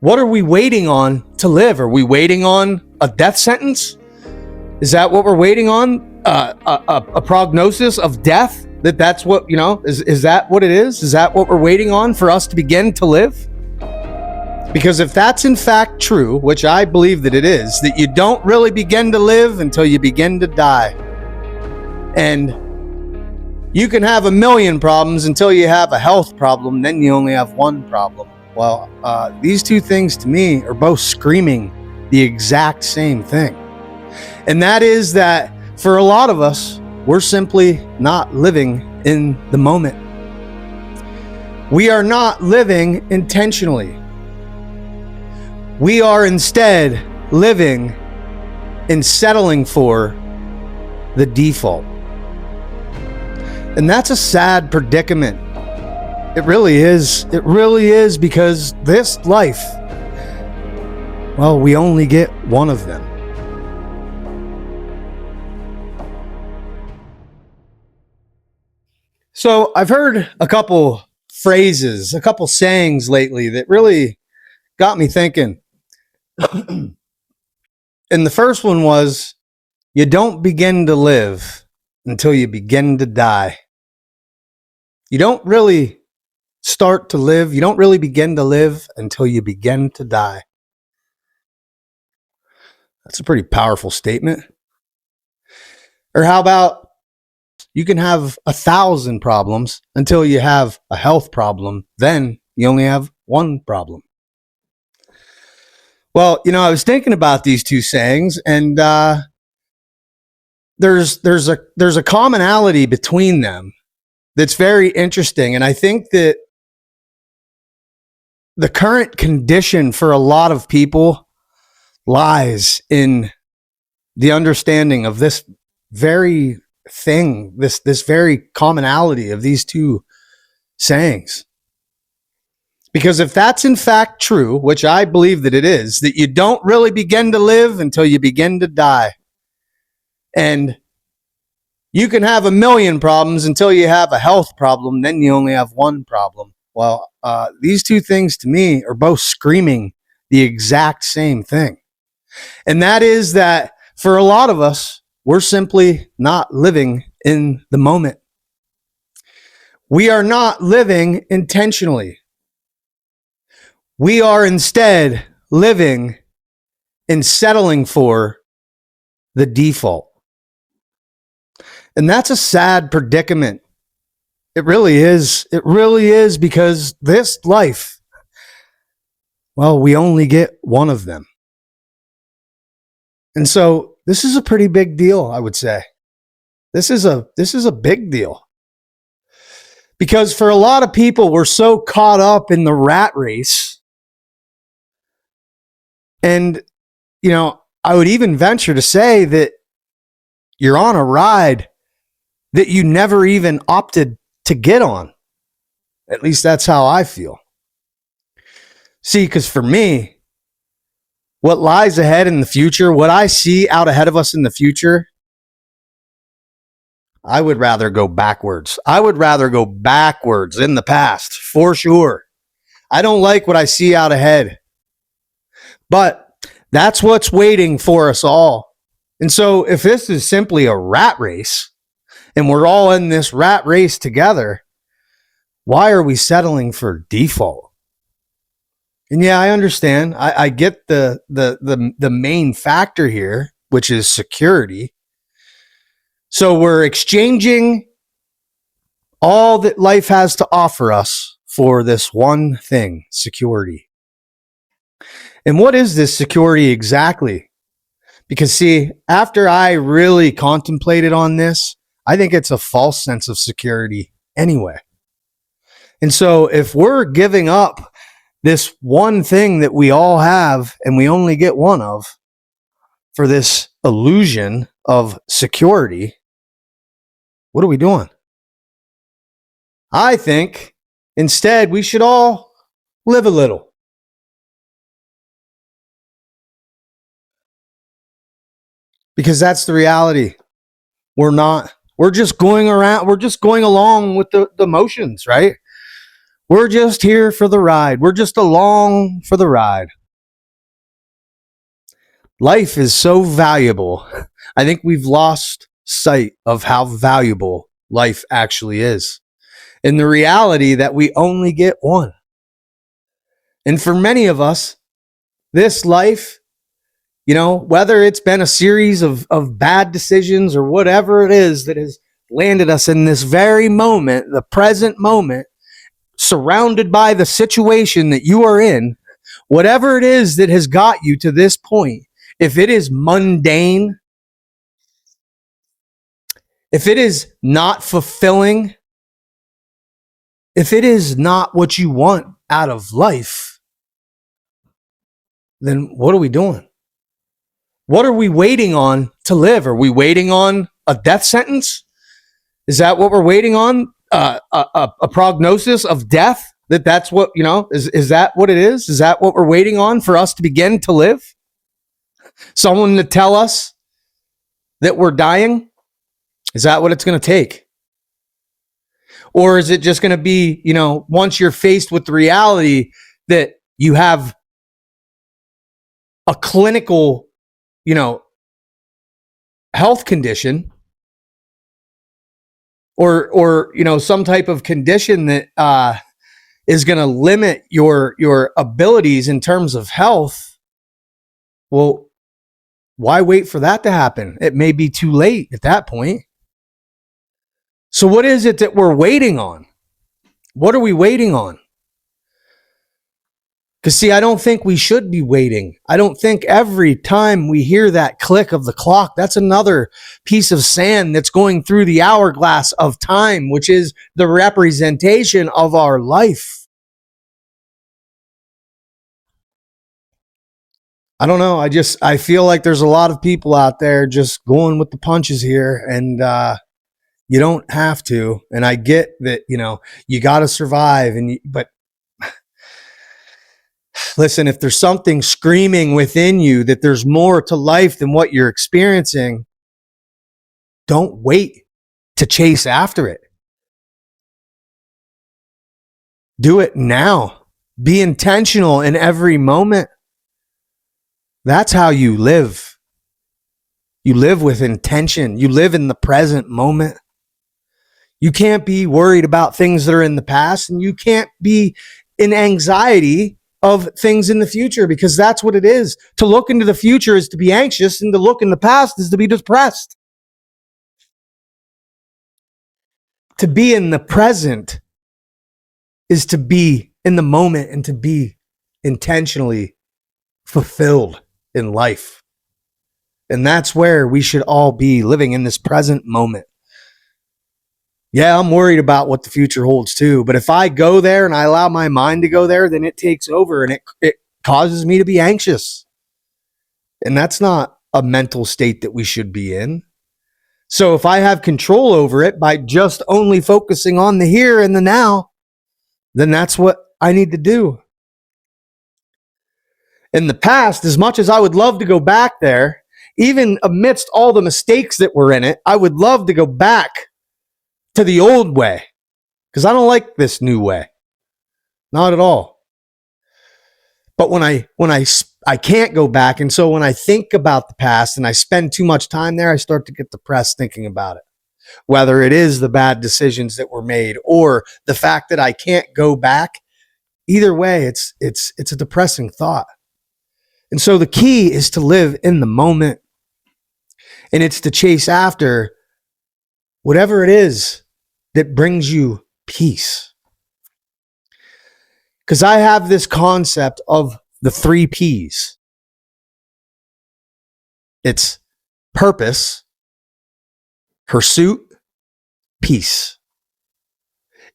What are we waiting on to live? Are we waiting on a death sentence? Is that what we're waiting on? A prognosis of death? That's what, is that what it is? Is that what we're waiting on for us to begin to live? Because if that's in fact true, which I believe that it is, that you don't really begin to live until you begin to die. And you can have a million problems until you have a health problem, then you only have one problem. Well, these two things to me are both screaming the exact same thing. And that is that for a lot of us, we're simply not living in the moment. We are not living intentionally. We are instead living and settling for the default. And that's a sad predicament. It really is. It really is, because this life, well, we only get one of them. So I've heard a couple phrases, a couple sayings lately that really got me thinking. And the first one was, you don't begin to live until you begin to die. You don't really start to live. You don't really begin to live until you begin to die. That's a pretty powerful statement. Or how about, you can have 1,000 problems until you have a health problem. Then you only have one problem. Well, I was thinking about these two sayings, and there's a commonality between them that's very interesting. And I think that the current condition for a lot of people lies in the understanding of this very thing, this very commonality of these two sayings. Because if that's in fact true, which I believe that it is, that you don't really begin to live until you begin to die. And you can have a million problems until you have a health problem, then you only have one problem. Well, these two things to me are both screaming the exact same thing. And that is that for a lot of us, we're simply not living in the moment. We are not living intentionally. We are instead living and settling for the default. And that's a sad predicament. It really is. It really is, because this life, well, we only get one of them. And so this is a pretty big deal, I would say. This is a big deal. Because for a lot of people, we're so caught up in the rat race. And, I would even venture to say that you're on a ride that you never even opted to get on. At least that's how I feel. See, because for me, what lies ahead in the future, what I see out ahead of us in the future, I would rather go backwards. I would rather go backwards in the past, for sure. I don't like what I see out ahead. But that's what's waiting for us all. And so if this is simply a rat race, and we're all in this rat race together, why are we settling for default? And yeah, I understand. I get the main factor here, which is security. So we're exchanging all that life has to offer us for this one thing, security. And what is this security exactly? Because see, after I really contemplated on this, I think it's a false sense of security anyway. And so if we're giving up this one thing that we all have and we only get one of for this illusion of security, what are we doing? I think instead we should all live a little. Because that's the reality. We're just going along with the motions, right? We're just here for the ride. We're just along for the ride. Life is so valuable. I think we've lost sight of how valuable life actually is, and the reality that we only get one. And for many of us, this life, whether it's been a series of bad decisions or whatever it is that has landed us in this very moment, the present moment, surrounded by the situation that you are in, whatever it is that has got you to this point, if it is mundane, if it is not fulfilling, if it is not what you want out of life, then what are we doing? What are we waiting on to live? Are we waiting on a death sentence? Is that what we're waiting on? A prognosis of death? That's what, is that what it is? Is that what we're waiting on for us to begin to live? Someone to tell us that we're dying? Is that what it's going to take? Or is it just going to be, once you're faced with the reality that you have a clinical, health condition or some type of condition that is going to limit your abilities in terms of health? Well, why wait for that to happen? It may be too late at that point. So what is it that we're waiting on? What are we waiting on? Because, see, I don't think we should be waiting. I don't think every time we hear that click of the clock, that's another piece of sand that's going through the hourglass of time, which is the representation of our life. I don't know. I feel like there's a lot of people out there just going with the punches here, and you don't have to. And I get that, you got to survive, but listen, if there's something screaming within you that there's more to life than what you're experiencing, don't wait to chase after it. Do it now. Be intentional in every moment. That's how you live. You live with intention. You live in the present moment. You can't be worried about things that are in the past, and you can't be in anxiety of things in the future, because that's what it is. To look into the future is to be anxious, and to look in the past is to be depressed. To be in the present is to be in the moment and to be intentionally fulfilled in life. And that's where we should all be, living in this present moment. Yeah, I'm worried about what the future holds too, but if I go there and I allow my mind to go there, then it takes over and it causes me to be anxious. And that's not a mental state that we should be in. So if I have control over it by just only focusing on the here and the now, then that's what I need to do. In the past, as much as I would love to go back there, even amidst all the mistakes that were in it, I would love to go back to the old way, because I don't like this new way. Not at all. But when I can't go back, and so when I think about the past and I spend too much time there, I start to get depressed thinking about it. Whether it is the bad decisions that were made or the fact that I can't go back, either way, it's a depressing thought. And so the key is to live in the moment, and it's to chase after whatever it is that brings you peace. Because I have this concept of the 3 P's. It's purpose, pursuit, peace.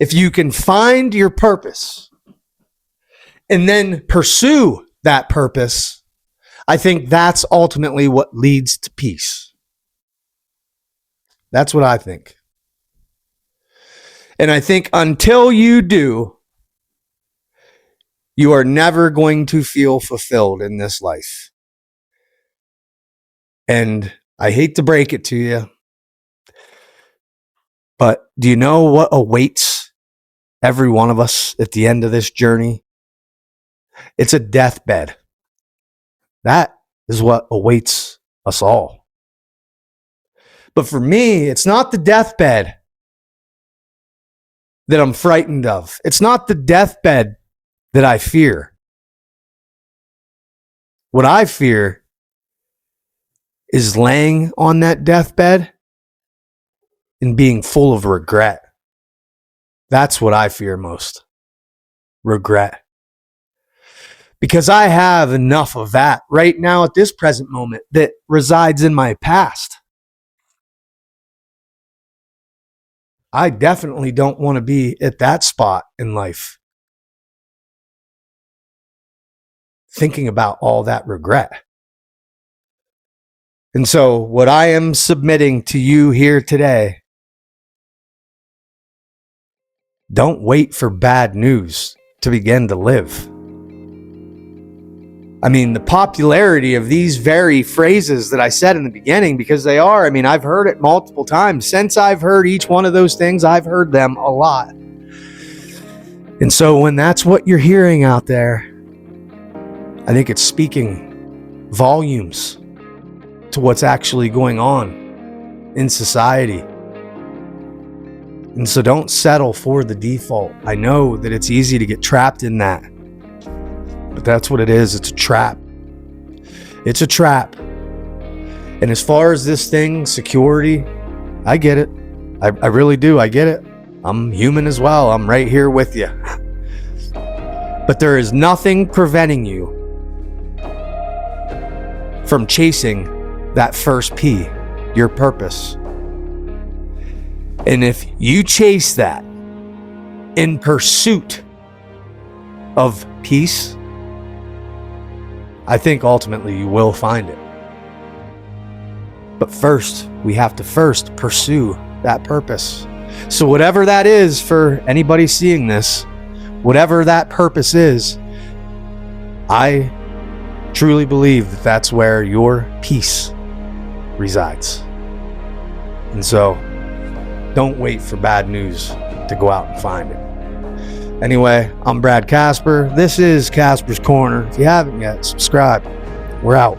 If you can find your purpose and then pursue that purpose, I think that's ultimately what leads to peace. That's what I think. And I think until you do, you are never going to feel fulfilled in this life. And I hate to break it to you, but do you know what awaits every one of us at the end of this journey, it's a deathbed. That is what awaits us all. But for me, it's not the deathbed that I'm frightened of. It's not the deathbed that I fear. What I fear is laying on that deathbed and being full of regret. That's what I fear most. Regret. Because I have enough of that right now at this present moment that resides in my past. I definitely don't want to be at that spot in life, thinking about all that regret. And so what I am submitting to you here today, don't wait for bad news to begin to live. I mean, the popularity of these very phrases that I said in the beginning, because they are, I mean, I've heard it multiple times. Since I've heard each one of those things, I've heard them a lot. And so when that's what you're hearing out there, I think it's speaking volumes to what's actually going on in society. And so don't settle for the default. I know that it's easy to get trapped in that. But that's what it is. It's a trap. It's a trap. And as far as this thing, security, I get it. I really do. I get it. I'm human as well. I'm right here with you. But there is nothing preventing you from chasing that first P, your purpose. And if you chase that in pursuit of peace, I think ultimately you will find it. But first, we have to first pursue that purpose. So whatever that is for anybody seeing this, whatever that purpose is, I truly believe that that's where your peace resides. And so don't wait for bad news to go out and find it. Anyway, I'm Brad Casper. This is Casper's Corner. If you haven't yet, subscribe. We're out.